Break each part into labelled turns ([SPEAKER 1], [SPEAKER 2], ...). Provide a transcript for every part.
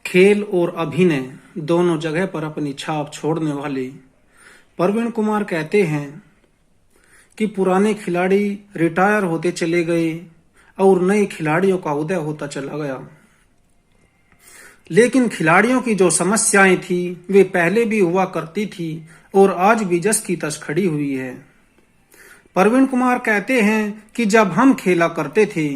[SPEAKER 1] खेल और अभिनय दोनों जगह पर अपनी छाप छोड़ने वाले प्रवीण कुमार कहते हैं कि पुराने खिलाड़ी रिटायर होते चले गए और नए खिलाड़ियों का उदय होता चला गया, लेकिन खिलाड़ियों की जो समस्याएं थी वे पहले भी हुआ करती थी और आज भी जस की तस खड़ी हुई है। प्रवीण कुमार कहते हैं कि जब हम खेला करते थे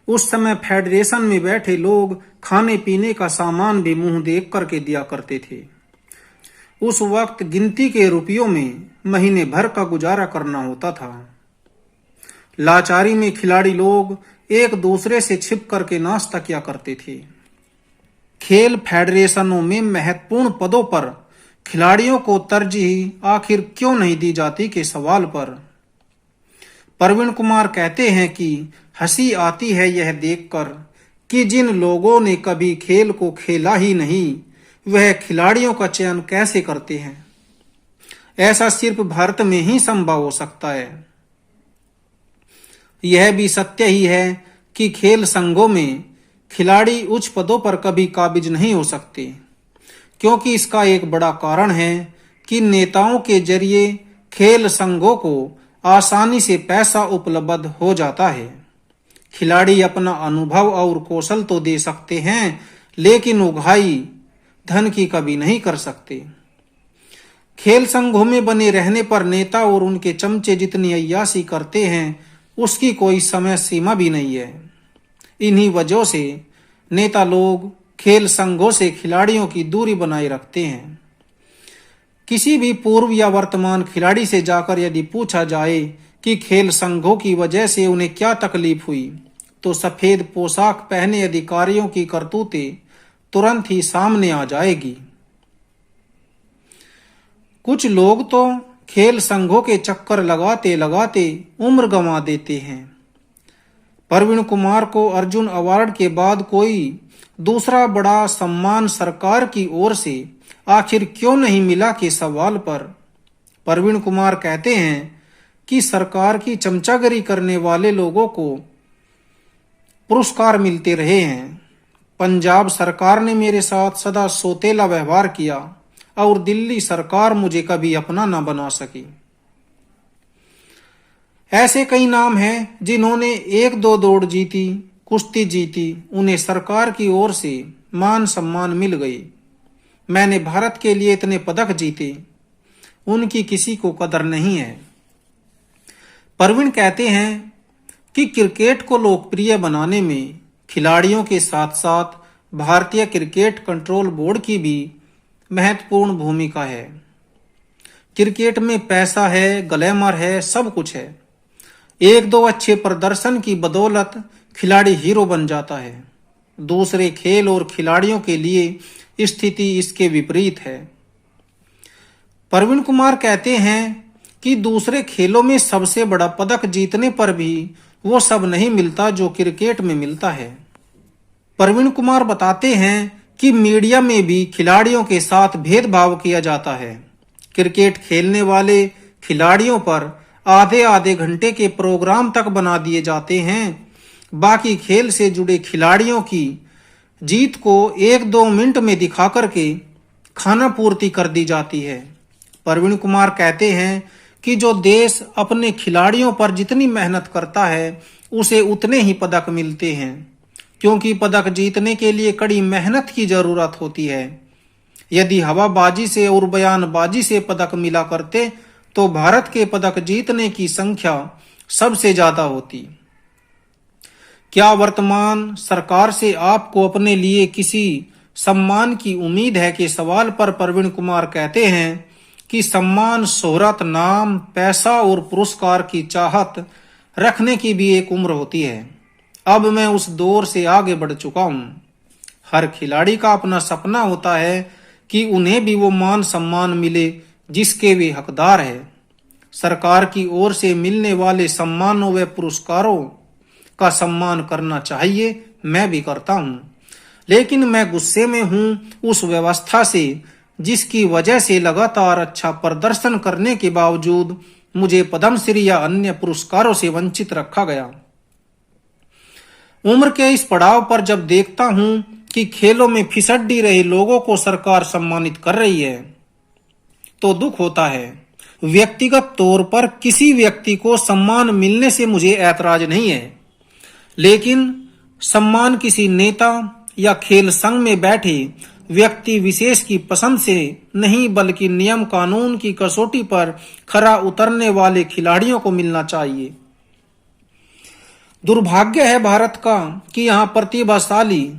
[SPEAKER 1] उस समय फेडरेशन में बैठे लोग खाने पीने का सामान भी मुंह देख करके दिया करते थे। उस वक्त गिनती के रुपयों में महीने भर का गुजारा करना होता था। लाचारी में खिलाड़ी लोग एक दूसरे से छिप करके नाश्ता किया करते थे। खेल फेडरेशनों में महत्वपूर्ण पदों पर खिलाड़ियों को तरजीह आखिर क्यों नहीं दी जाती के सवाल पर प्रवीण कुमार कहते हैं कि हंसी आती है यह देखकर कि जिन लोगों ने कभी खेल को खेला ही नहीं वह खिलाड़ियों का चयन कैसे करते हैं। ऐसा सिर्फ भारत में ही संभव हो सकता है। यह भी सत्य ही है कि खेल संघों में खिलाड़ी उच्च पदों पर कभी काबिज नहीं हो सकते, क्योंकि इसका एक बड़ा कारण है कि नेताओं के जरिए खेल संघों को आसानी से पैसा उपलब्ध हो जाता है। खिलाड़ी अपना अनुभव और कौशल तो दे सकते हैं, लेकिन उगाही धन की कभी नहीं कर सकते। खेल संघों में बने रहने पर नेता और उनके चमचे जितनी अय्याशी करते हैं उसकी कोई समय सीमा भी नहीं है। इन्हीं वजहों से नेता लोग खेल संघों से खिलाड़ियों की दूरी बनाए रखते हैं। किसी भी पूर्व या वर्तमान खिलाड़ी से जाकर यदि पूछा जाए कि खेल संघों की वजह से उन्हें क्या तकलीफ हुई, तो सफेद पोशाक पहने अधिकारियों की करतूतें तुरंत ही सामने आ जाएगी। कुछ लोग तो खेल संघों के चक्कर लगाते लगाते उम्र गंवा देते हैं। प्रवीण कुमार को अर्जुन अवार्ड के बाद कोई दूसरा बड़ा सम्मान सरकार की ओर से आखिर क्यों नहीं मिला के सवाल पर प्रवीण कुमार कहते हैं कि सरकार की चमचागिरी करने वाले लोगों को पुरस्कार मिलते रहे हैं। पंजाब सरकार ने मेरे साथ सदा सौतेला व्यवहार किया और दिल्ली सरकार मुझे कभी अपना न बना सकी। ऐसे कई नाम हैं जिन्होंने एक दो दौड़ जीती, कुश्ती जीती, उन्हें सरकार की ओर से मान सम्मान मिल गई। मैंने भारत के लिए इतने पदक जीते, उनकी किसी को कदर नहीं है। प्रवीण कहते हैं कि क्रिकेट को लोकप्रिय बनाने में खिलाड़ियों के साथ साथ भारतीय क्रिकेट कंट्रोल बोर्ड की भी महत्वपूर्ण भूमिका है। क्रिकेट में पैसा है, ग्लैमर है, सब कुछ है। एक दो अच्छे प्रदर्शन की बदौलत खिलाड़ी हीरो बन जाता है। दूसरे खेल और खिलाड़ियों के लिए स्थिति इसके विपरीत है। प्रवीण कुमार कहते हैं कि दूसरे खेलों में सबसे बड़ा पदक जीतने पर भी वो सब नहीं मिलता जो क्रिकेट में मिलता है। प्रवीण कुमार बताते हैं कि मीडिया में भी खिलाड़ियों के साथ भेदभाव किया जाता है। क्रिकेट खेलने वाले खिलाड़ियों पर आधे आधे घंटे के प्रोग्राम तक बना दिए जाते हैं। बाकी खेल से जुड़े खिलाड़ियों की जीत को एक दो मिनट में दिखा करके खाना पूर्ति कर दी जाती है। प्रवीण कुमार कहते हैं कि जो देश अपने खिलाड़ियों पर जितनी मेहनत करता है उसे उतने ही पदक मिलते हैं, क्योंकि पदक जीतने के लिए कड़ी मेहनत की जरूरत होती है। यदि हवाबाजी से और बयानबाजी से पदक मिला करते तो भारत के पदक जीतने की संख्या सबसे ज्यादा होती। क्या वर्तमान सरकार से आपको अपने लिए किसी सम्मान की उम्मीद है के सवाल पर प्रवीण कुमार कहते हैं कि सम्मान, शोहरत, नाम, पैसा और पुरस्कार की चाहत रखने की भी एक उम्र होती है। अब मैं उस दौर से आगे बढ़ चुका हूं। हर खिलाड़ी का अपना सपना होता है कि उन्हें भी वो मान सम्मान मिले जिसके वे हकदार है। सरकार की ओर से मिलने वाले सम्मानों व पुरस्कारों का सम्मान करना चाहिए, मैं भी करता हूं, लेकिन मैं गुस्से में हूं उस व्यवस्था से जिसकी वजह से लगातार अच्छा प्रदर्शन करने के बावजूद मुझे पद्मश्री या अन्य पुरस्कारों से वंचित रखा गया। उम्र के इस पड़ाव पर जब देखता हूं कि खेलों में फिसड्डी रहे लोगों को सरकार सम्मानित कर रही है तो दुख होता है। व्यक्तिगत तौर पर किसी व्यक्ति को सम्मान मिलने से मुझे ऐतराज नहीं है, लेकिन सम्मान किसी नेता या खेल संघ में बैठे व्यक्ति विशेष की पसंद से नहीं, बल्कि नियम कानून की कसौटी पर खरा उतरने वाले खिलाड़ियों को मिलना चाहिए। दुर्भाग्य है भारत का कि यहाँ प्रतिभाशाली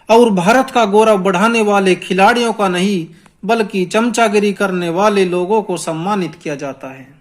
[SPEAKER 1] और भारत का गौरव बढ़ाने वाले खिलाड़ियों का नहीं, बल्कि चमचागिरी करने वाले लोगों को सम्मानित किया जाता है।